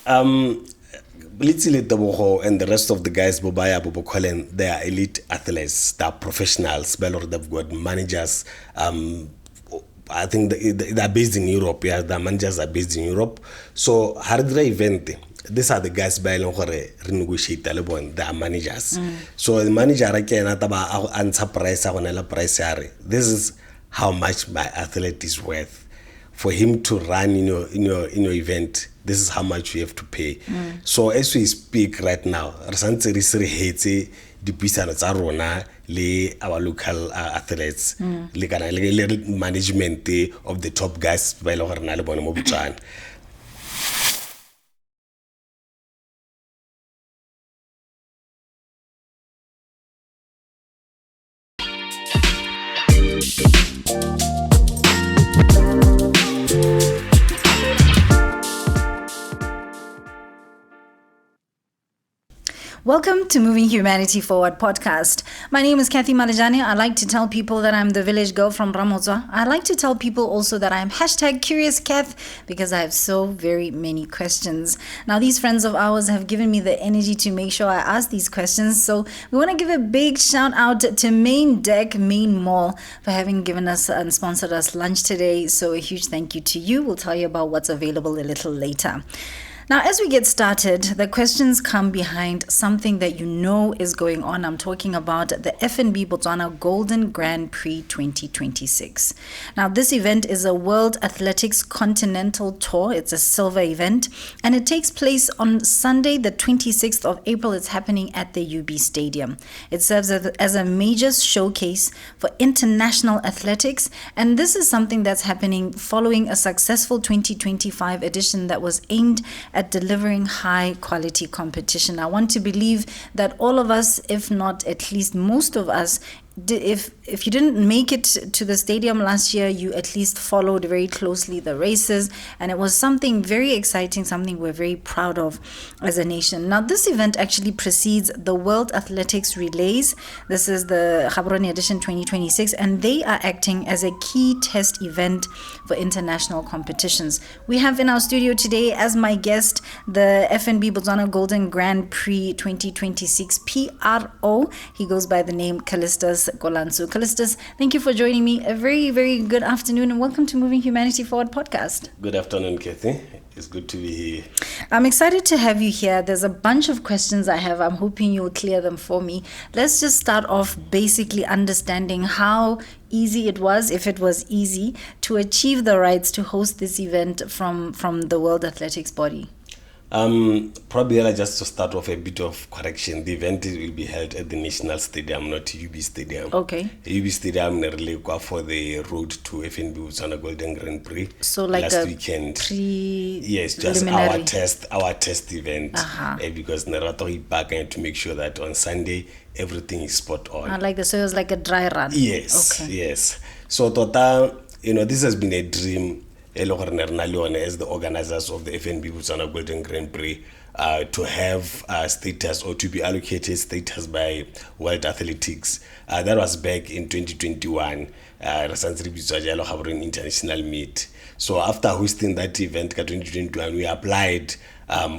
Litsile Tebogo and the rest of the guys, Bobaya, Bobo Colin, they are elite athletes, they are professionals, they've got managers. I think they're based in Europe, yeah, the managers are based in Europe. So, Hardra event, these are the guys by renegotiate Talibon, they are managers. So, the manager can answer price, this is how much my athlete is worth. For him to run in your event, this is how much you have to pay. So as we speak right now, our local athletes, management of the top guys by Botswana. Welcome to Moving Humanity Forward podcast. My name is Cathy Malejane. I like to tell people that I'm the village girl from Ramotswa. I like to tell people also that I'm #CuriousCath because I have so very many questions. Now, these friends of ours have given me the energy to make sure I ask these questions. So we want to give a big shout out to Main Deck, Main Mall for having given us and sponsored us lunch today. So a huge thank you to you. We'll tell you about what's available a little later. Now, as we get started, the questions come behind something that you know is going on. I'm talking about the FNB Botswana Golden Grand Prix 2026. Now, this event is a World Athletics Continental Tour. It's a silver event, and it takes place on Sunday, the 26th of April. It's happening at the UB Stadium. It serves as a major showcase for international athletics, and this is something that's happening following a successful 2025 edition that was aimed at delivering high quality competition. I want to believe that all of us, if not at least most of us, if you didn't make it to the stadium last year, you at least followed very closely the races, and it was something very exciting, something we're very proud of as a nation. Now, this event actually precedes the World Athletics Relays. This is the Gaborone edition 2026, and they are acting as a key test event for international competitions. We have in our studio today as my guest the FNB Botswana Golden Grand Prix 2026 PRO. He goes by the name Calistus Kolantsho. Calistus, thank you for joining me. A very, very good afternoon and welcome to Moving Humanity Forward podcast. Good afternoon, Cathy. It's good to be here. I'm excited to have you here. There's a bunch of questions I have. I'm hoping you'll clear them for me. Let's just start off basically understanding how easy it was, if it was easy, to achieve the rights to host this event from the World Athletics body. Probably just to start off a bit of correction. The event will be held at the National Stadium, not UB Stadium. Okay. UB Stadium really go for the road to FNB Botswana Golden Grand Prix. So like last weekend. Yes, just our test event. Because Nerato back and to make sure that on Sunday everything is spot on. So it was like a dry run. Yes. Okay. Yes. So total, this has been a dream as the organizers of the FNB Botswana Golden Grand Prix to have status or to be allocated status by World Athletics. That was back in 2021, international meet. So after hosting that event in 2021, we applied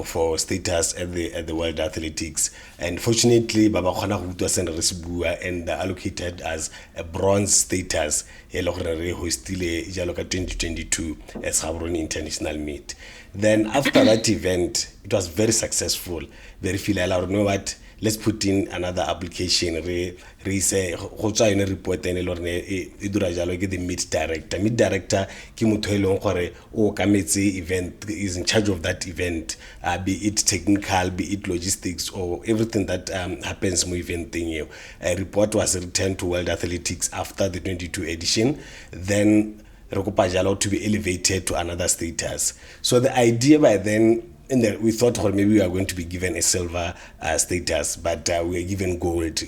for status at the World Athletics, and fortunately Baba Khona and allocated as a bronze status hostile 2022 as Gaborone international meet. Then after that event, it was very successful. Very feel what, let's put in another application. Re say go tswa ene report ene le rene e dira jalo ke the meet director ke motho e leng gore o kametse event, is in charge of that event, be it technical, be it logistics, or everything that happens mo event thing. A report was returned to World Athletics after the 22 edition, then to be elevated to another status. So the idea by then, we thought maybe we are going to be given a silver status, but we are given gold.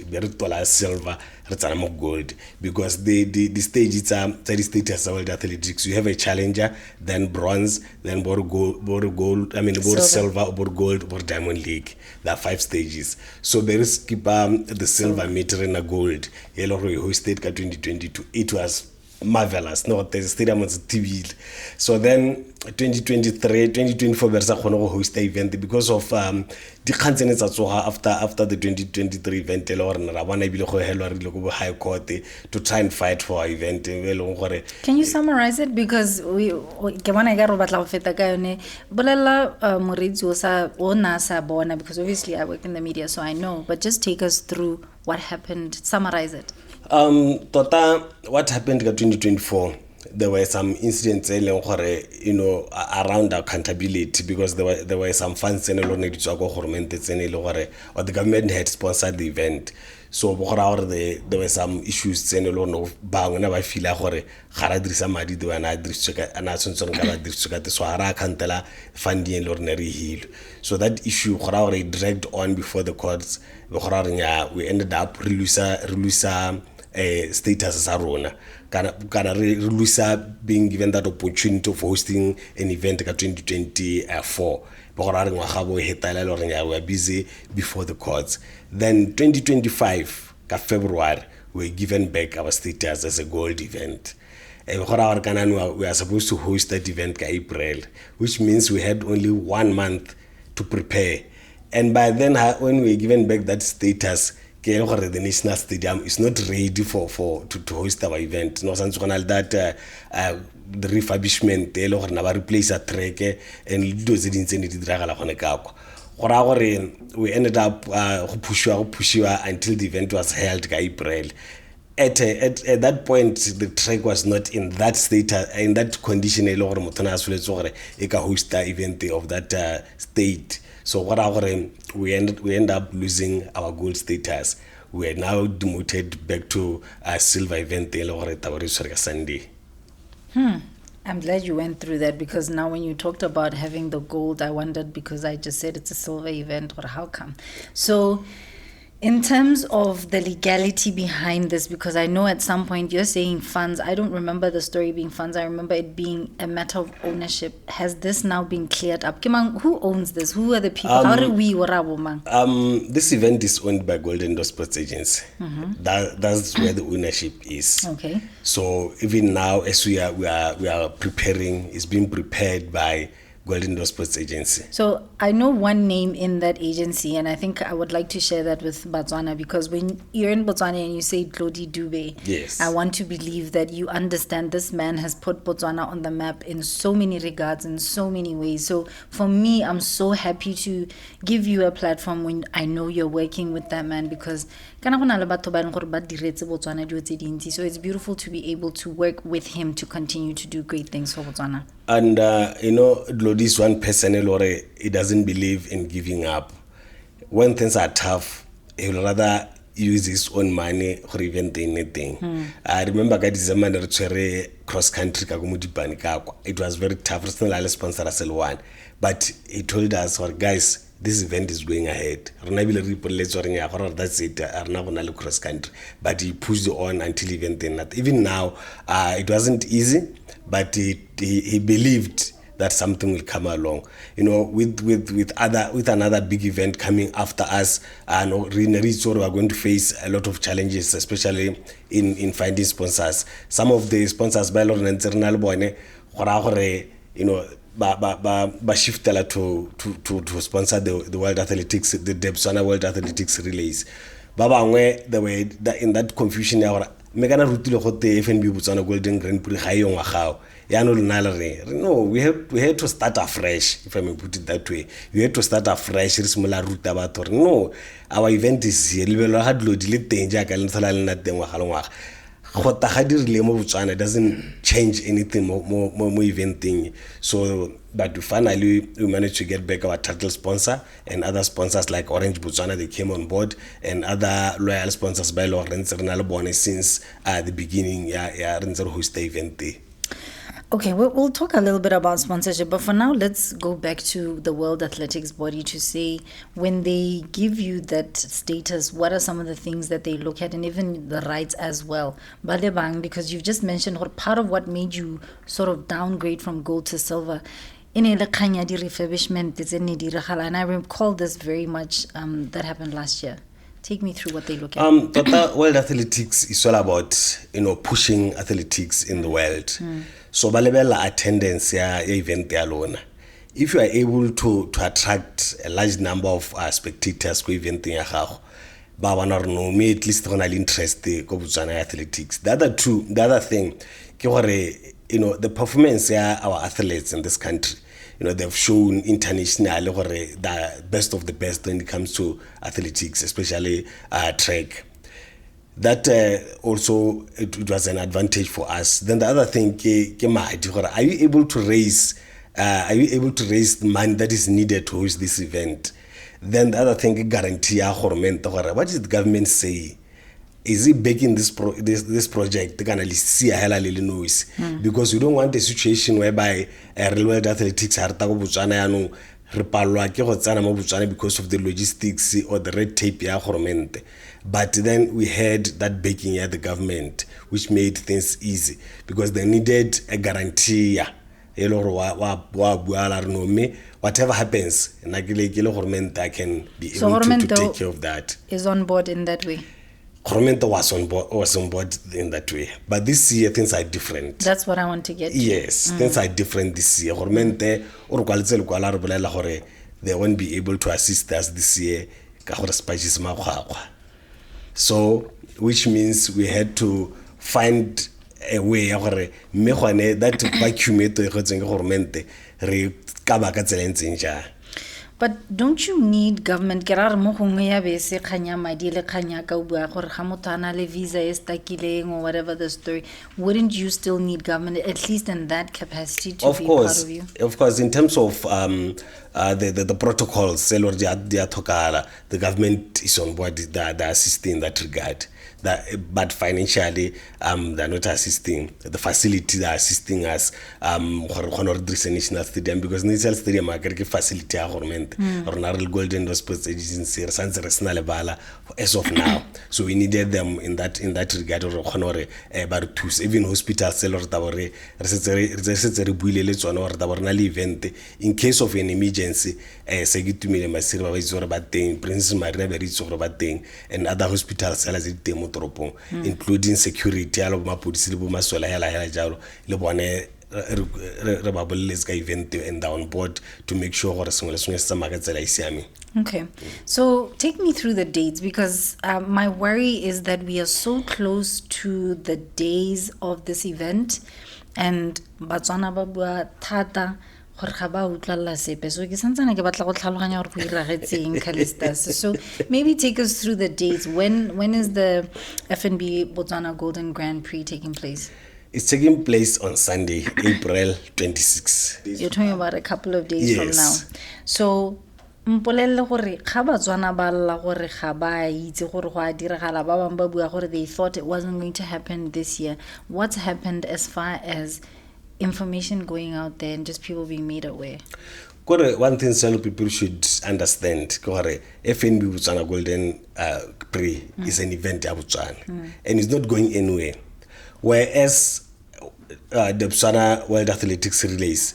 Silver, gold, because the stage it's the status of World Athletics. You have a challenger, then bronze, then gold. Silver, or gold, or diamond league. There are 5 stages. So there is the silver meter and a gold. Yellow hosted 2022. It was marvelous. No, the stadium was TV. So then 2024 versa kgone go host the event because of the kgantsene tsa tsoga after the 2023 event le gore ra bona ebile go helwa re ile go high court to try and fight for our event. Can you summarize it, because we ke bona ga re batla go feta ka yone bolela moretsi o na sa bona, because obviously I work in the media so I know, but just take us through what happened, summarize it. Tota what happened in 2024, there were some incidents around accountability, because there were some funds or the government had sponsored the event. So there were some issues so that issue dragged on before the courts. We ended up releasing status as Arona. Being given that opportunity of hosting an event in 2024. We were busy before the courts. Then 2025, February, we were given back our status as a gold event. We are supposed to host that event in April, which means we had only 1 month to prepare. And by then, when we were given back that status, the National Stadium is not ready to host our event. No sense that the refurbishment, replace a track and do we ended up push until the event was held in April. At that point, the track was not in that state, in that condition. Host the event of that state. So we end up losing our gold status. We are now demoted back to a silver event Sunday. I'm glad you went through that, because now when you talked about having the gold, I wondered, because I just said it's a silver event, or how come? So in terms of the legality behind this, because I know at some point you're saying funds. I don't remember the story being funds. I remember it being a matter of ownership. Has this now been cleared up? Kimang, who owns this? Who are the people? How do we this event is owned by Golden Sports Agency. That's where the ownership is. Okay. So even now, as we are preparing, it's being prepared by Golden Sports Agency. So I know one name in that agency, and I think I would like to share that with Botswana, because when you're in Botswana and you say Glody Dube, yes, I want to believe that you understand this man has put Botswana on the map in so many regards, in so many ways. So for me, I'm so happy to give you a platform when I know you're working with that man, because so it's beautiful to be able to work with him to continue to do great things for Botswana. And Glody is one person he doesn't believe in giving up. When things are tough, he will rather use his own money for event anything. I remember cross country. It was very tough. Sponsor us one, but he told us, guys, this event is going ahead. That's it. Cross country, but he pushed on until event. Even now, it wasn't easy, but he believed that something will come along. With another big event coming after us, and we are going to face a lot of challenges, especially in finding sponsors. Some of the sponsors by shiftela to sponsor the World Athletics, the Botswana World Athletics Relays. They were in that confusion. Megana rutile go the FNB Botswana Golden Grand Prix no, we had to start afresh, if I may put it that way. We had to start afresh. No, our event is here. It doesn't change anything more event thing. So, but finally we managed to get back our title sponsor and other sponsors like Orange Botswana. They came on board, and other loyal sponsors by Lawrence Renalbone since the beginning. Renzo host the event there. Okay, we'll talk a little bit about sponsorship, but for now, let's go back to the World Athletics body to say, when they give you that status, what are some of the things that they look at, and even the rights as well? Balebang, because you've just mentioned part of what made you sort of downgrade from gold to silver. And I recall this very much, that happened last year. Take me through what they look at. Total World Athletics is all about, pushing athletics in the world. So balebela attendance ya event ya lona. If you are able to attract a large number of spectators ko event ya gago, ba bona re no me at least gona le interest ko Botswana athletics. The other thing ke gore the performance ya our athletes in this country, they've shown internationally the best of the best when it comes to athletics, especially track. That also it was an advantage for us. Then the other thing are you able to raise the money that is needed to host this event? Then the other thing, guarantee what is the government say? Is it baking this project because you don't want a situation whereby real world athletics are Botswana because of the logistics or the red tape. But then we had that baking at the government, which made things easy because they needed a guarantee. Whatever happens, I can be able to take care of that. Is on board in that way. Continental was on board in that way. But this year things are different. That's what I want to get to. Yes, things are different this year. They won't be able to assist us this year. So, which means we had to find a way that vacuum. But don't you need government? Wouldn't whatever the story, wouldn't you still need government, at least in that capacity, to be part of you? Of course, in terms of the protocols, the government is on board, they're assisting in that regard. But financially, they're not assisting. The facility they're assisting us, National Stadium, because National Stadium is a facility Golden Sports Agency as of now. So we needed them in that regard. Even hospitals, event in case of an emergency, Princess Marina and other hospitals, including security, event and on board to make sure. Okay, so take me through the dates, because my worry is that we are so close to the days of this event, and Botswana babua thata. So maybe take us through the dates. When is the FNB Botswana Golden Grand Prix taking place? It's taking place on Sunday, April 26. You're talking about a couple of days from now. So they thought it wasn't going to happen this year. What's happened as far as information going out there and just people being made aware? One thing some people should understand, FNB Botswana Golden Prix is an event in Botswana, and it's not going anywhere. Whereas the Botswana World Athletics Relays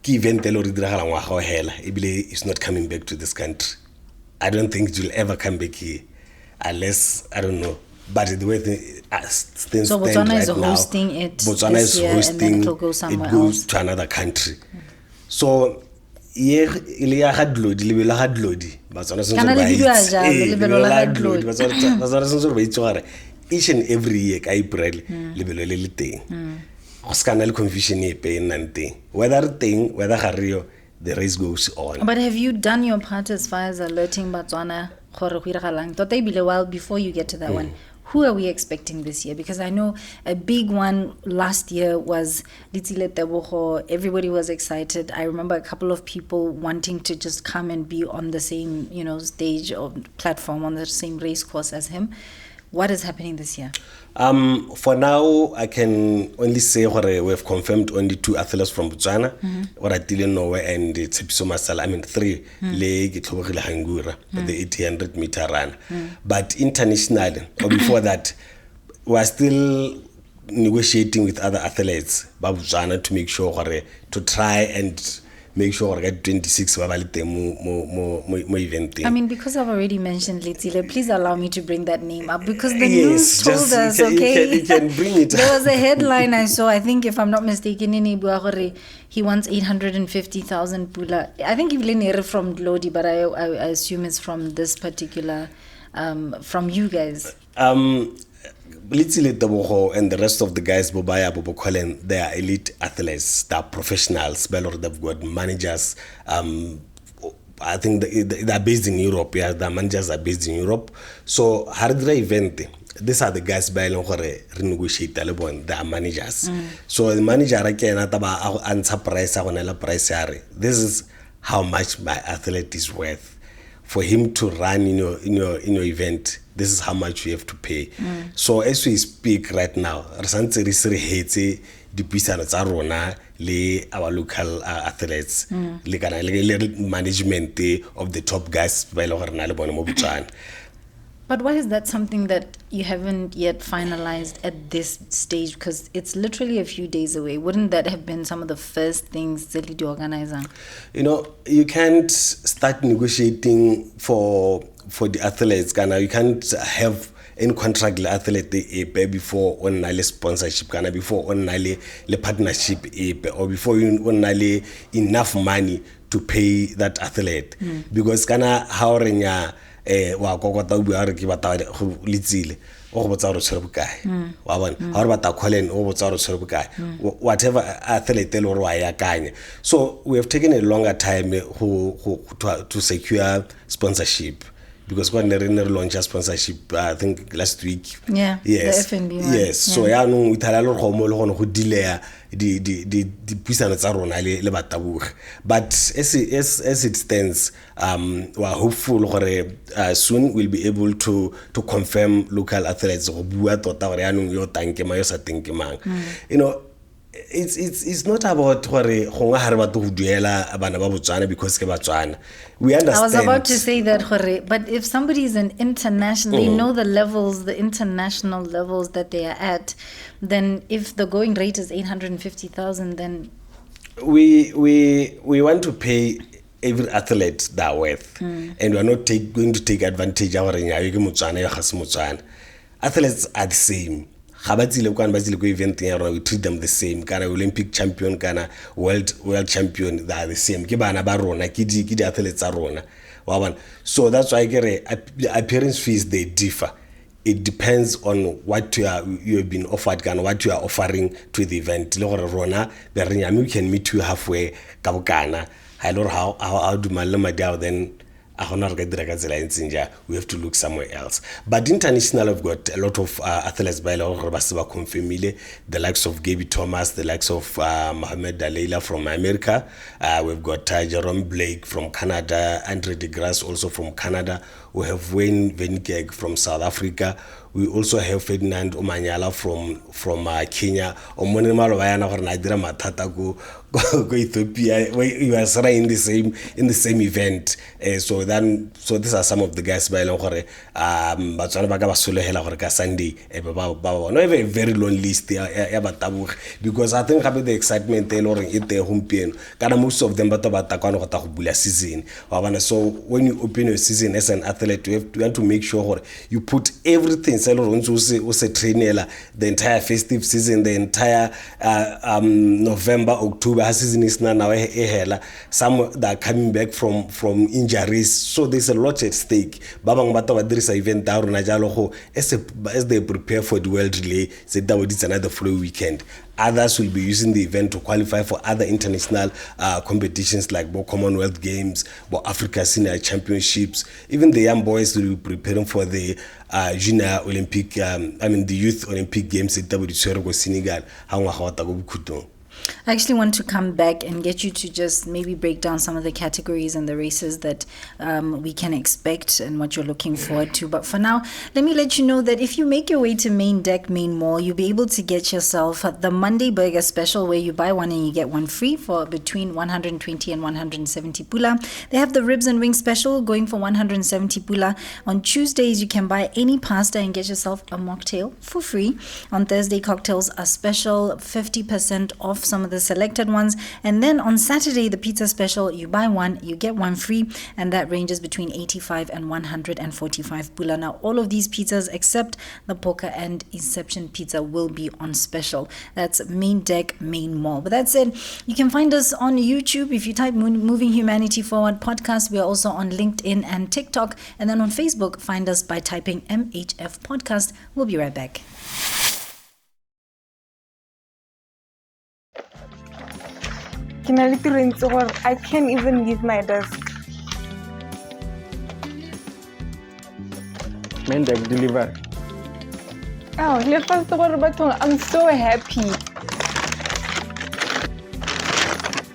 event is not coming back to this country. I don't think it will ever come back here, unless, I don't know. But the way things so Botswana right is hosting now, it Botswana this is year, hosting and then it'll go somewhere it goes else to another country. So each and every year April confusion whether the race goes on. But have you done your part as far as alerting Botswana well before you get to that one? Who are we expecting this year? Because I know a big one last year was Litsile Tebogo. Everybody was excited. I remember a couple of people wanting to just come and be on the same, stage or platform, on the same race course as him. What is happening this year? For now, I can only say we've confirmed only 2 athletes from Botswana, Norway and Tsepiso Masala. 3 the 800 meter run. But internationally, or before that, we are still negotiating with other athletes, Botswana, to make sure to try and make sure gore ka 26 ba ba le teng mo eventeng. I mean, because I've already mentioned Letsile, please allow me to bring that name up because the Yes, news told just- us, you can- okay? you can bring it There was a headline I saw, I think if I'm not mistaken, in Ibuagore, he wants 850,000 pula. I think even from Lodi, but I assume it's from this particular, from you guys. Litsile Tebogo and the rest of the guys, Bobaya, Bobo Colin, they are elite athletes, they are professionals, they've got managers. I think they are based in Europe. Yeah, the managers are based in Europe. So, hardra event, these are the guys by renegotiate they are managers. So the manager answer price. This is how much my athlete is worth. For him to run in your event, this is how much you have to pay. So as we speak right now, our local athletes, management of the top guys. But why is that something that you haven't yet finalized at this stage? Because it's literally a few days away. Wouldn't that have been some of the first things that you organize? You can't start negotiating for the athletes. You can't have any contract le athlete pay before on le sponsorship before on le partnership or before you on enough money to pay that athlete because how renya wa kokota o bua re ke batla go Letsile o go botsa re tshwere bokae wa bona ha re batla Colin o botsa re tshwere bokae whatever athlete le re wa ya kanya. So we have taken a longer time to secure sponsorship because when they launch a sponsorship I think last week. The FNB one. Yes, so ya no ithala le go mo le gone go delay di puisano tsa rona le batabogi. But as it stands, we are hopeful gore soon we'll be able to confirm local athletes go bua tota gore ya no yo tankema yo sa tankemang. It's not about gore gongwe ha re batla go duela bana ba Botswana because ke Batswana. We understand. I was about to say that, but if somebody is an international, they know the levels, the international levels that they are at, then if the going rate is 850,000, then we want to pay every athlete that worth, and we are not going to take advantage of Motswana. Athletes are the same. Event we treat them the same. Olympic champion, world champion, they are the same. Ki athletes are rona. So that's why the appearance fees they differ. It depends on what you have been offered and what you are offering to the event. We can meet you halfway. How do my then we have to look somewhere else. But international, we've got a lot of athletes by the likes of Gaby Thomas, the likes of Mohamed Daleila from America. We've got Jerome Blake from Canada, Andre DeGrasse also from Canada. We have Wayne Venkeg from South Africa. We also have Ferdinand Omanyala from Kenya. Ethiopia, you are in the same event. So these are some of the guys by Sunday. Not a very long list because I think the excitement most of them season. So when you open your season as an athlete, you have to make sure you put everything the entire festive season, the entire November, October season is now some that are coming back from injuries, so there's a lot at stake. Event as they prepare for the World Relay, it's another full weekend. Others will be using the event to qualify for other international competitions like Commonwealth Games, Africa Senior Championships. Even the young boys will be preparing for the Junior Olympic, the Youth Olympic Games in Senegal. I actually want to come back and get you to just maybe break down some of the categories and the races that we can expect and what you're looking forward to. But for now, let me let you know that if you make your way to Main Deck, Main Mall, you'll be able to get yourself the Monday Burger Special where you buy one and you get one free for between 120 and 170 pula. They have the Ribs and Wings Special going for 170 pula. On Tuesdays, you can buy any pasta and get yourself a mocktail for free. On Thursday, cocktails are special, 50% off some some of the selected ones. And then on Saturday, the pizza special, you buy one, you get one free, and that ranges between 85 and 145 pula. Now, all of these pizzas except the Poker and Inception pizza will be on special. That's Main Deck, Main Mall. But that's it. You can find us on YouTube. If you type Moving Humanity Forward Podcast, we are also on LinkedIn and TikTok. And then on Facebook, find us by typing MHF Podcast. We'll be right back. I can't even leave my desk. Main Deck deliver. Oh, I'm so happy.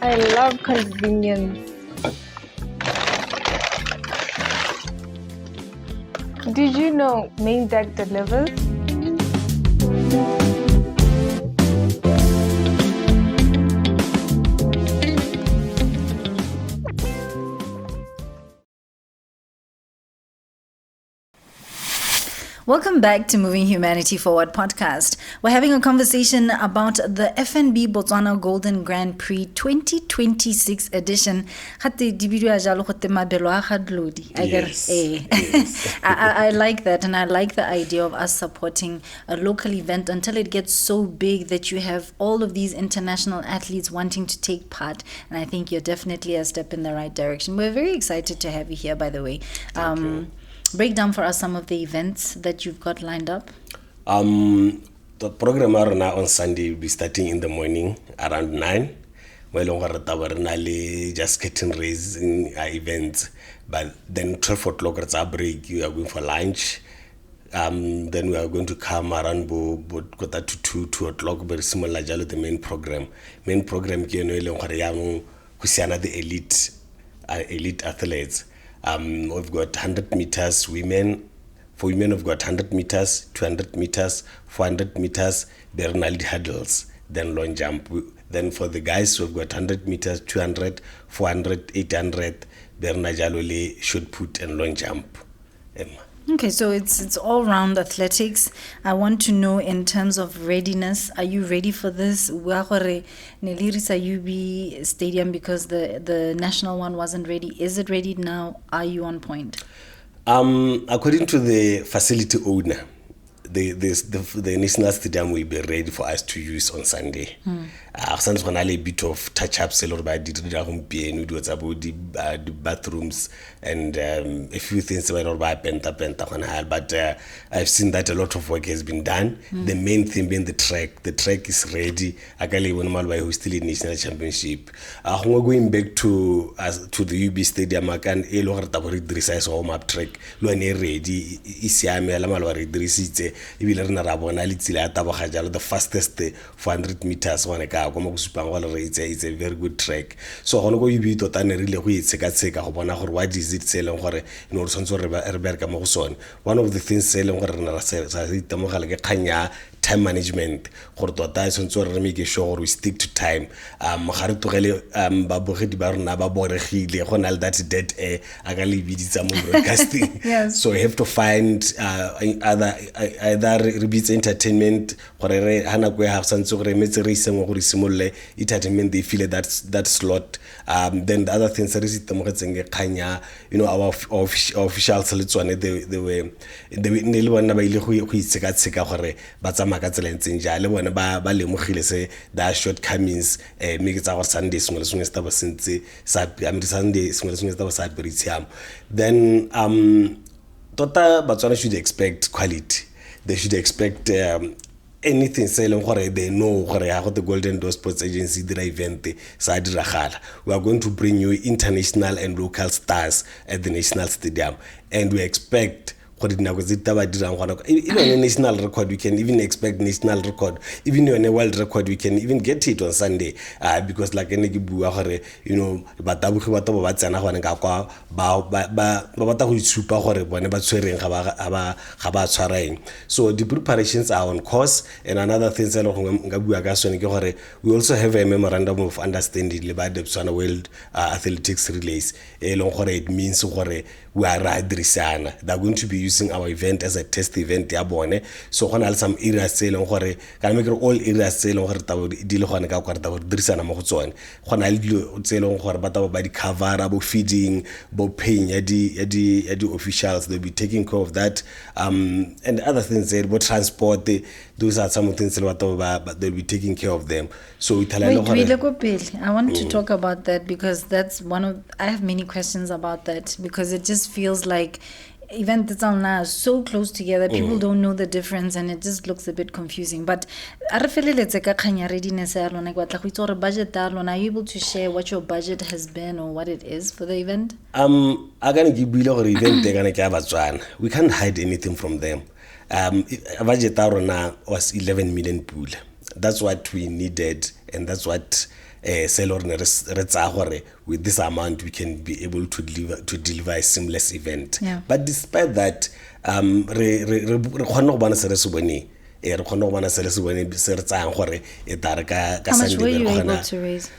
I love convenience. Did you know Main Deck delivers? Welcome back to Moving Humanity Forward podcast. We're having a conversation about the FNB Botswana Golden Grand Prix 2026 edition. Yes. I like that, and I like the idea of us supporting a local event until it gets so big that you have all of these international athletes wanting to take part. And I think you're definitely a step in the right direction. We're very excited to have you here, by the way. Break down for us some of the events that you've got lined up. The program now on Sunday will be starting in the morning around 9. Well, just getting raising events, but then 12 o'clock it's our break. You are going for lunch. Then we are going to come around quarter to 2 o'clock. Very similar to the main program. Main program the elite athletes. We've got 100 meters women. For women, we've got 100 meters, 200 meters, 400 meters, Bernal hurdles, then long jump. Then for the guys, we've got 100 meters, 200, 400, 800, Bernal shot put, and long jump. Okay, so it's all round athletics. I want to know in terms of readiness, are you ready for this? Nelirisa UB Stadium, because the national one wasn't ready. Is it ready now? Are you on point? According to the facility owner, the national stadium will be ready for us to use on Sunday. Since when a bit of touch-ups by the bathrooms and a few things by penta, but I've seen that a lot of work has been done. The main thing being the track. The track is ready. We're still in national championship. We're going back to the UB Stadium. I can warm up track. Ready. The fastest 400 meters it's a very good track. So I go be to really what is it selling for one of the things selling time management make sure we stick to time. That dead air broadcasting. Yes. So we have to find either repeats entertainment entertainment they feel that slot. Then the other things our officials they were their shortcomings make it our Sunday then Botswana should expect quality. They should expect anything selling they know the Golden Door Sports Agency did event. We are going to bring you international and local stars at the National Stadium, and we expect even a national record, we can even expect national record. Even on a world record, we can even get it on Sunday. Because like so the preparations are on course. And another thing we also have a memorandum of understanding about the Botswana World Athletics Relays. It means we are they're going to be using our event as a test event ya bone. So gona le some areas tse leng gore ka make all areas tse leng gore tabo di le gone ka go rata go dirisana mo go tsone. Gona le dilo tse leng gore ba tabo ba di cover abo feeding bo paying ya di officials, they'll be taking care of that, and other things there, bo transport, those are some of the things that they'll be taking care of them. So Wait, I want to talk about that because that's I have many questions about that because it just feels like event that's on now so close together, people don't know the difference and it just looks a bit confusing. But are you able to share what your budget has been or what it is for the event? I'm gonna give you an event. We can't hide anything from them. Budget was 11 million pool. That's what we needed, and that's what with this amount we can be able to deliver a seamless event. Yeah. But despite that, how much were you able to raise?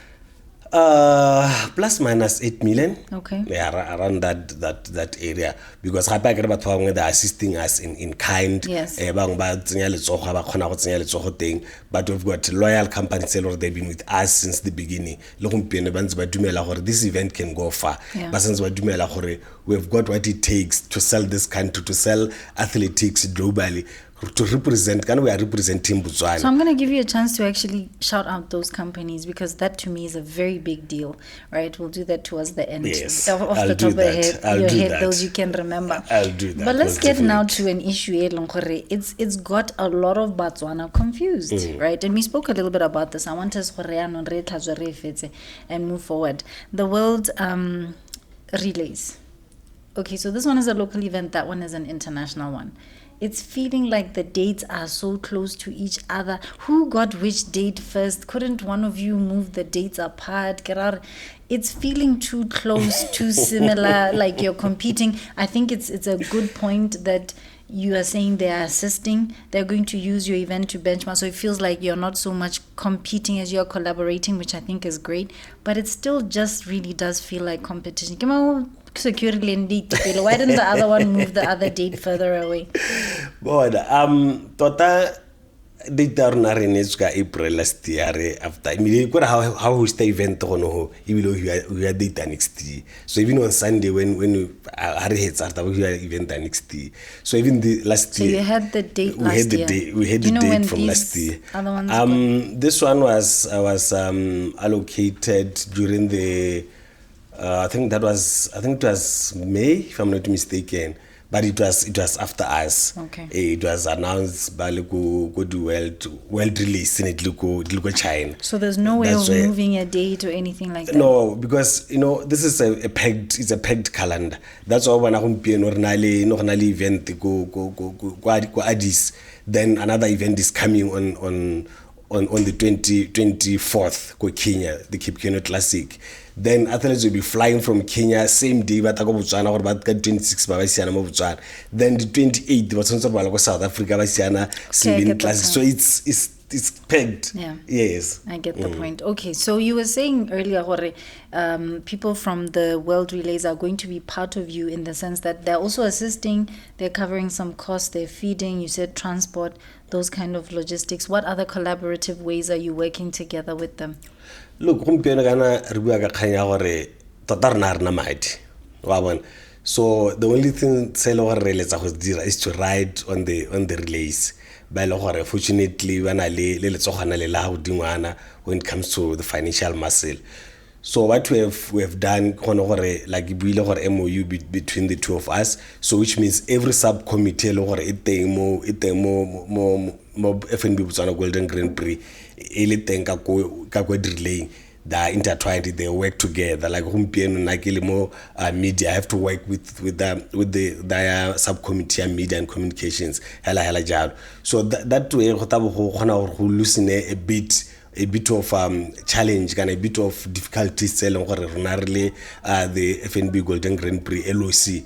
Plus minus 8 million. Okay. Yeah, around that area, because they're assisting us in kind. Yes. But we've got loyal companies that they've been with us since the beginning. This event can go far. Yeah. We've got what it takes to sell this country, to sell athletics globally, to represent. We are representing Botswana. So I'm going to give you a chance to actually shout out those companies because that to me is a very big deal, right? We'll do that towards the end. Yes, Off I'll the do top of your that. head, those you can remember. I'll do that. But let's get now to an issue. It's got a lot of Botswana confused, right? And we spoke a little bit about this. I want us to and move forward. The World Relays. Okay, so this one is a local event, that one is an international one. It's feeling like the dates are so close to each other. Who got which date first? Couldn't one of you move the dates apart? It's feeling too close, too similar, like you're competing. I think it's a good point that you are saying they are assisting. They're going to use your event to benchmark. So it feels like you're not so much competing as you're collaborating, which I think is great. But it still just really does feel like competition. Come on, securely indeed. Why didn't the other one move the other date further away? But tota date are April last year after how was the event we had data next year. So even on Sunday when we after we had event next year. So even the last year. So you had the date last year. We had the date from last year. Other ones this one was allocated during the I think it was May, if I'm not mistaken. But it was after us. Okay. It was announced by go do world release in it China. So there's no way of moving a date or anything like that. No, because this is a pegged calendar. That's why when I normally event go Addis, then another event is coming on the 24th go Kenya, the Cape Kenya Classic. Then athletes will be flying from Kenya same day but go Botswana or but 26 ba Botswana mo Botswana. Then the 28th was go South Africa Botswana Simbini Classic. So it's pegged. Yeah. Yes. I get the point. Okay, so you were saying earlier, people from the World Relays are going to be part of you in the sense that they're also assisting, they're covering some costs, they're feeding, you said transport, those kind of logistics. What other collaborative ways are you working together with them? Look, so the only thing is to ride on the relays. Fortunately, when it comes to the financial muscle. So what we have done, like MOU between the two of us. So which means every subcommittee, FNB Botswana Golden Grand Prix, they are intertwined, they work together. Like media, I have to work with their subcommittee and media and communications. So that way, we loosen a bit of challenge and a bit of difficulty selling the FNB Golden Grand Prix LOC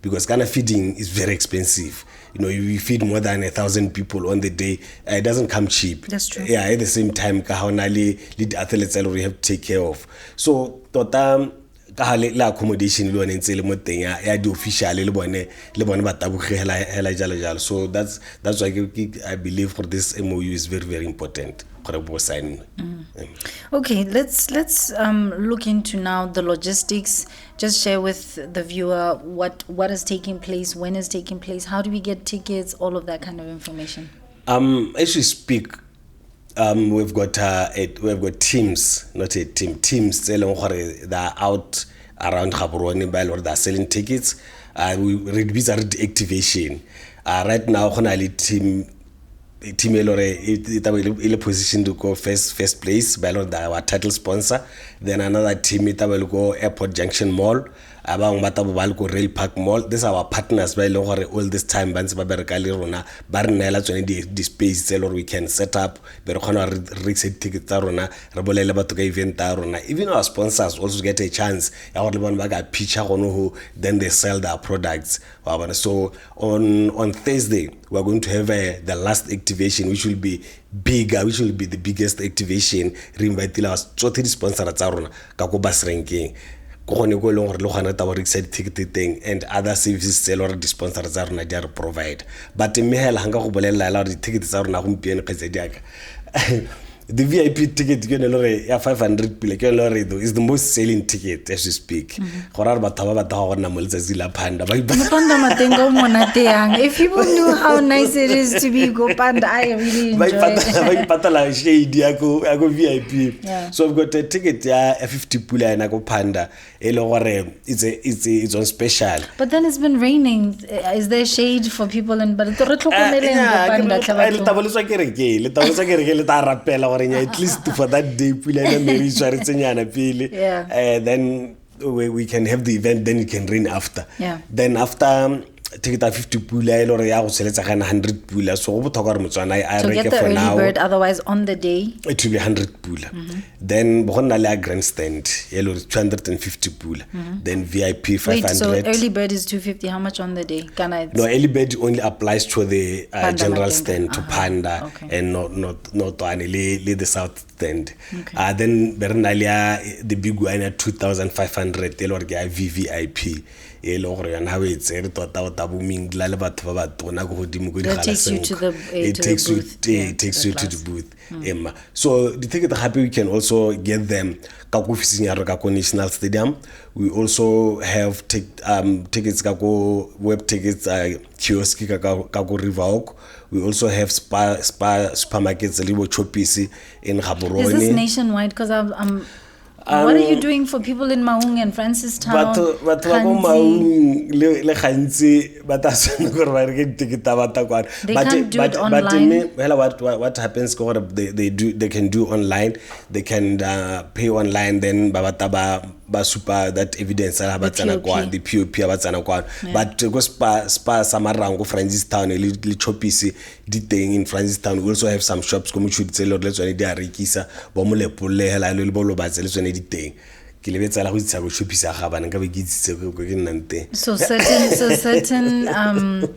because kind of feeding is very expensive. You feed more than 1,000 people on the day. It doesn't come cheap. That's true. Yeah, at the same time, lead athletes we have to take care of. So ka le accommodation le one ntse le mo teng ya di official le bone ba taboge hela jalo. So that's why I believe for this MOU is very, very important. Okay, let's look into now the logistics. Just share with the viewer what is taking place, when is taking place, how do we get tickets, all of that kind of information. As we speak, we've got teams, not a team, teams that are out around Gaborone by Lord, they're selling tickets. We read activation. Right now, team in position to go first place by our title sponsor. Then another team will go Airport Junction Mall. Abang Matabo go Rail Park Mall. These are our partners by all this time. Bands Baberkali Rona, Barnella, the space or we can set up Berokana Rixed ticket Tarona, Rabola Batuka event Tarona. Even our sponsors also get a chance. Our Baga pitch who then they sell their products. So on Thursday, we're going to have the last activation, which will be bigger, which will be the biggest activation. Rimbaitila was totally sponsored at Tarona, Kakobas ranking. And other services already sponsors are not provide. But Mihel Hanga the tickets are not the VIP ticket is 500 pile is the most selling ticket as we speak. If people knew how nice it is to be go panda, I really enjoy it. Yeah. So I've got a ticket a 50 pula and I go panda. It's on special. But then it's been raining. Is there shade for people in at least for that day, then we can have the event, then it can rain after. Yeah. Then after take it 50 pula or ya select 100 pula. So I get the early bird, otherwise on the day it will be 100 pula. Then Bonala grandstand, 250 pula. Then VIP 500. Wait, so early bird is 250. How much on the day? No, early bird only applies to the general stand, to Panda, and not the south stand. Okay. Then Bernalia, the big one at 2,500. VVIP. And how it's that takes you to the it takes you to the booth. So the ticket happy we can also get them National Stadium. We also have tickets web tickets kiosk River. We also have supermarkets Libo Chopisi in Gaborone. Is this nationwide? Because what are you doing for people in Maung and Francistown? They can't do it online. What happens? They can do online. They can pay online. Then super that evidence the POP but go spa Samarango Francistown little chopisi thing in Francistown. We also have some shops come should sell let's when they are rikisa bomule pole hela le bolo ba let's when thing kilebetsa la go tsaya go shopisa ga bana ka be gitsitse go ke nnante. So certain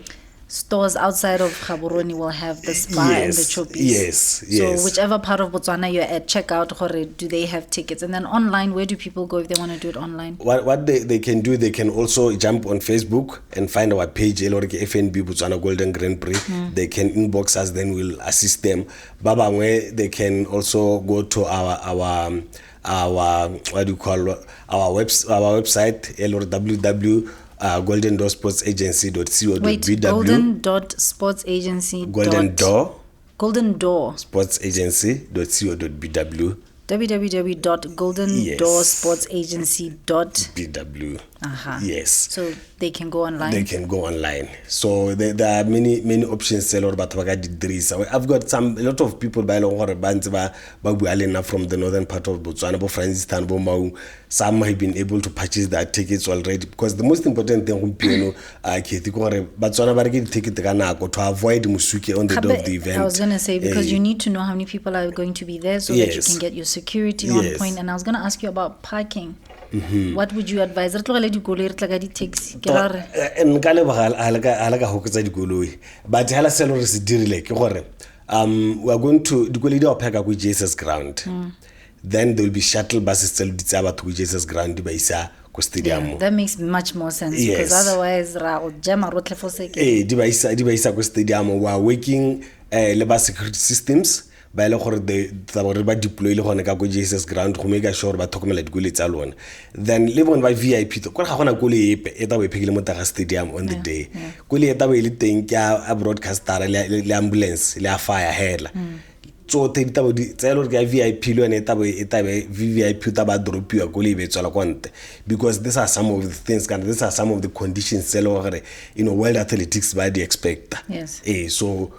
stores outside of Gaborone will have the spa and the choppies. Yes. So whichever part of Botswana you're at, check out do they have tickets. And then online, where do people go if they want to do it online? What they can do, they can also jump on Facebook and find our page, FNB Botswana Golden Grand Prix. They can inbox us, then we'll assist them. Babangwe, they can also go to our what do you call our website, www. golden-sportsagency.co.bw. Wait, golden-sportsagency. Golden-sportsagency.co.bw. www.golden-sportsagency.bw. Yes. So they can go online. They can go online. So there are many options. I've got a lot of people from the northern part of Botswana, some have been able to purchase their tickets already, because the most important thing to avoid musuki on the day of the event. I was going to say, because you need to know how many people are going to be there so that you can get your security on point. And I was going to ask you about parking. What would you advise? But we are going to Jesus ground. then there will be shuttle buses tse di tsaya batho go Jesus ground ba isa ko stadium. Yeah, that makes much more sense because Yes. otherwise ra go jama rotlhe for seke. Di ba isa ko stadium. We are working le ba security systems ba ile gore re ba deploy le gone ka go Jesus ground go make sure ba tlhokomela dikole tsa lona. Then le bona ba VIP go ga gona kole epe e ta bo phekile mo taga stadium on the day. Kole e ta bo ile teng ka a broadcaster le ambulance le a fire hela. So te ditabo di tselo ke VIP le ene etabe VIP ta ba dropiwa go le betswala kwante because these are some of the things these are some of the conditions tselo gore World Athletics ba di expect. Yes. So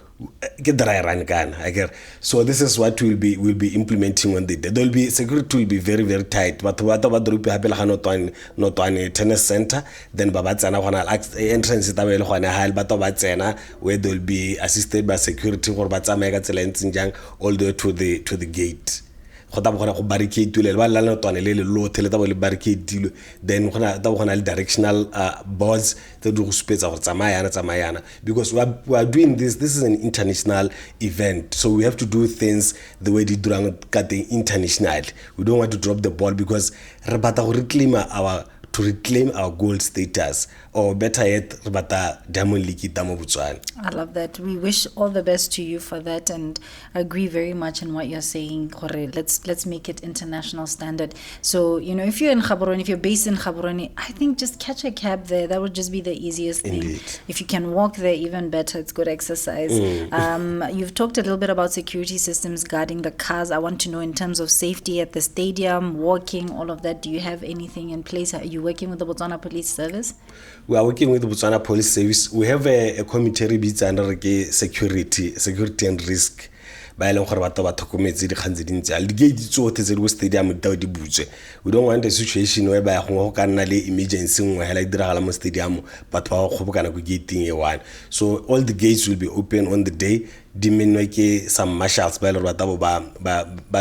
get dry run can I get so this is what we'll be implementing on the day. There will be security will be very very tight but what about the happy not one tennis center then babatsana gona entrance ta be le gona hal ba tsena where they will be assisted by security gore ba tsamaya ka tsela ntseng all the way to the gate go ta bogona go barricade le ba la twane le lothe le ta bo le barricade then gona ta bogona le directional boards tse di go supetsa go tsamayana because we are doing this is an international event so we have to do things the way they do international. We don't want to drop the ball because re bata go reclaim our gold status or better yet re bata Diamond League tamo Botswana. I love that. We wish all the best to you for that and agree very much in what you're saying. Let's make it international standard. So, if you're in Gaborone, if you're based in Gaborone, I think just catch a cab there. That would just be the easiest thing. Indeed. If you can walk there, even better. It's good exercise. You've talked a little bit about security systems guarding the cars. I want to know in terms of safety at the stadium, walking, all of that. Do you have anything in place? Are you working with the Botswana Police Service? We are working with the Botswana Police Service. We have a committee bits under security and risk. Ba ile gore batho ba tlhokometse di kgantse dintse al di gate tsote tse go stadium di di butse. We don't want a situation where ba go ka nna le emergency ngwe hela diragala mo stadium batho ba go kgobokana go gating e one. So all the gates will be open on the day. Dimenwe ke some marshals ba ile ba tabo ba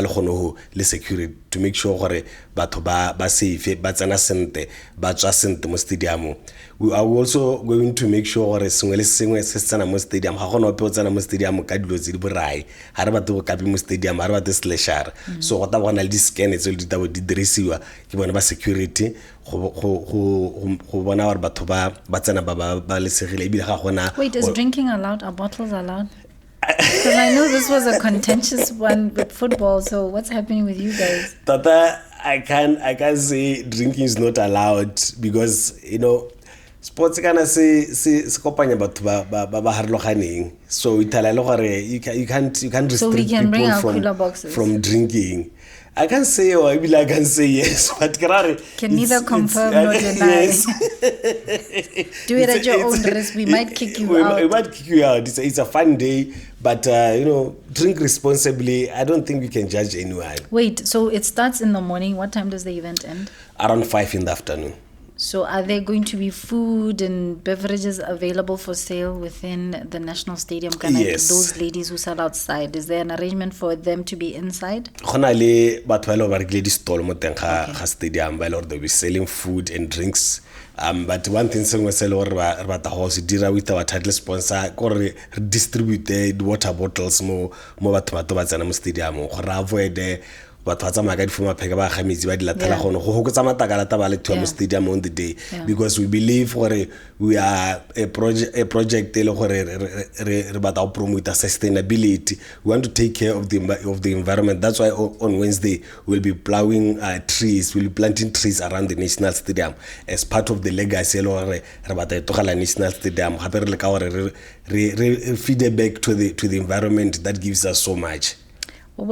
le gono ho le security to make sure gore batho ba safe ba tsena sente ba tswa sente mo stadium. We are also going to make sure gore sengwe le sengwe se tsena mo stadium ga gona ope o tsena mo stadium ka dilo tse di borai ha re batho go kapi mo stadium ha re batho slasher so go ta bona le di scan tse di tabo di dirisiwa ke bona ba security go bona gore batho ba tsena ba le segile e bile ga gona. Wait, is drinking allowed? Are bottles allowed? Because I know this was a contentious one with football, so what's happening with you guys? Tata, I can't say drinking is not allowed because sports kana se kopanya batho ba harloganeng so itala le gore you can't restrict so we can bring our cooler people boxes from drinking. I can say or I can say yes, but can neither confirm nor deny. Yes. Do it at your own risk. We might kick you out. We might kick you out. It's a fun day, but drink responsibly. I don't think we can judge anyone. Wait, so it starts in the morning. What time does the event end? Around 5 in the afternoon. So are there going to be food and beverages available for sale within the National Stadium? Yes. Those ladies who sell outside, is there an arrangement for them to be inside? Gona le batho ba ile ba rekile di stall mo teng ga stadium ba ile they'll be selling food and drinks. But one thing sengwe se le gore re batla go se dira with our title sponsor gore re distribute the water bottles mo batho ba tsena mo stadium gore avoid batho ba tsamaya ka difoma pheka ba gametsi ba di latela gono go gokotsa matakala ta ba le mo stadium on the day because we believe gore we are a project le gore re bata go promote sustainability. We want to take care of the environment. That's why on Wednesday we'll be plowing trees, we'll be planting trees around the National Stadium as part of the legacy le gore re bata itogala National Stadium gape re le ka gore re feed back to the environment that gives us so much. I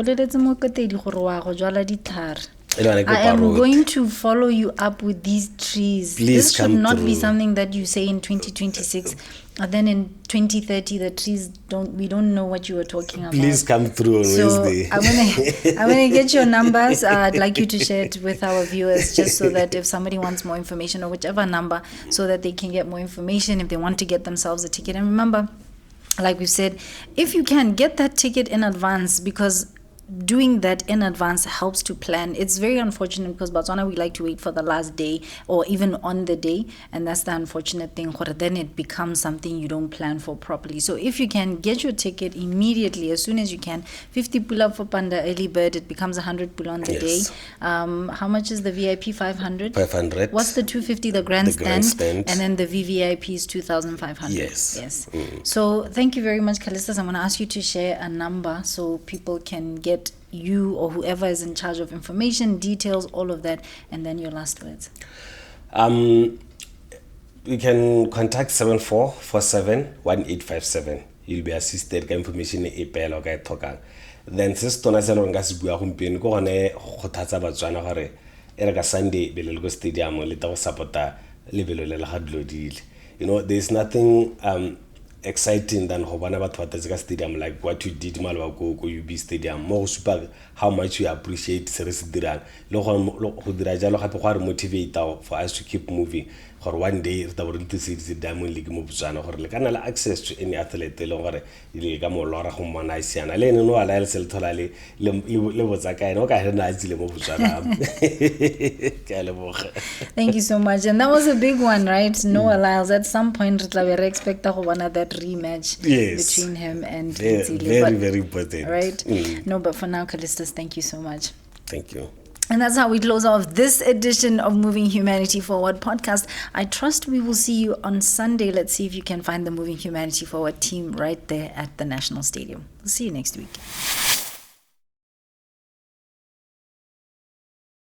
am going to follow you up with these trees. Please this should not through. Be something that you say in 2026 and then in 2030 the trees we don't know what you were talking about. Please come through on Wednesday. I'm gonna get your numbers. I'd like you to share it with our viewers just so that if somebody wants more information or whichever number so that they can get more information if they want to get themselves a ticket. And remember, like we said, if you can get that ticket in advance because doing that in advance helps to plan. It's very unfortunate because Botswana, we like to wait for the last day or even on the day, and that's the unfortunate thing. Then it becomes something you don't plan for properly. So if you can get your ticket immediately, as soon as you can, 50 pull-up for Panda early bird, it becomes 100 pull on the day. How much is the VIP? 500? 500. What's the 250? The grandstand. And then the VVIP is 2,500. Yes. So thank you very much, Calistus. I'm going to ask you to share a number so people can get you or whoever is in charge of information, details, all of that, and then your last words. You can contact 74471857. You'll be assisted. Information then since tona se lo nga se bua gompieno go gone go thatsa Batswana gore e re ka Sunday belelgo stadium le ta go supporta lebelo le la ga dlodile. There's nothing exciting than go bona batho ba tatse stadium like what you did malwa go UB stadium mo super how much you appreciate series dirang le go dira jalo gape go re motivate for us to keep moving for one day re ta bore ntse se Diamond League mo Botswana gore le kana la access to any athlete le gore ile ka mo lora go mona isiana le no ala le sel thola le botsa ka ena o ka hena tsile mo Botswana. Thank you so much. And that was a big one, right? Noah Lyles. At some point we expect to have that rematch between him and very important, right? No, but for now, Calistus, thank you so much. Thank you. And that's how we close off this edition of Moving Humanity Forward podcast. I trust we will see you on Sunday. Let's see if you can find the Moving Humanity Forward team right there at the National Stadium. We'll see you next week.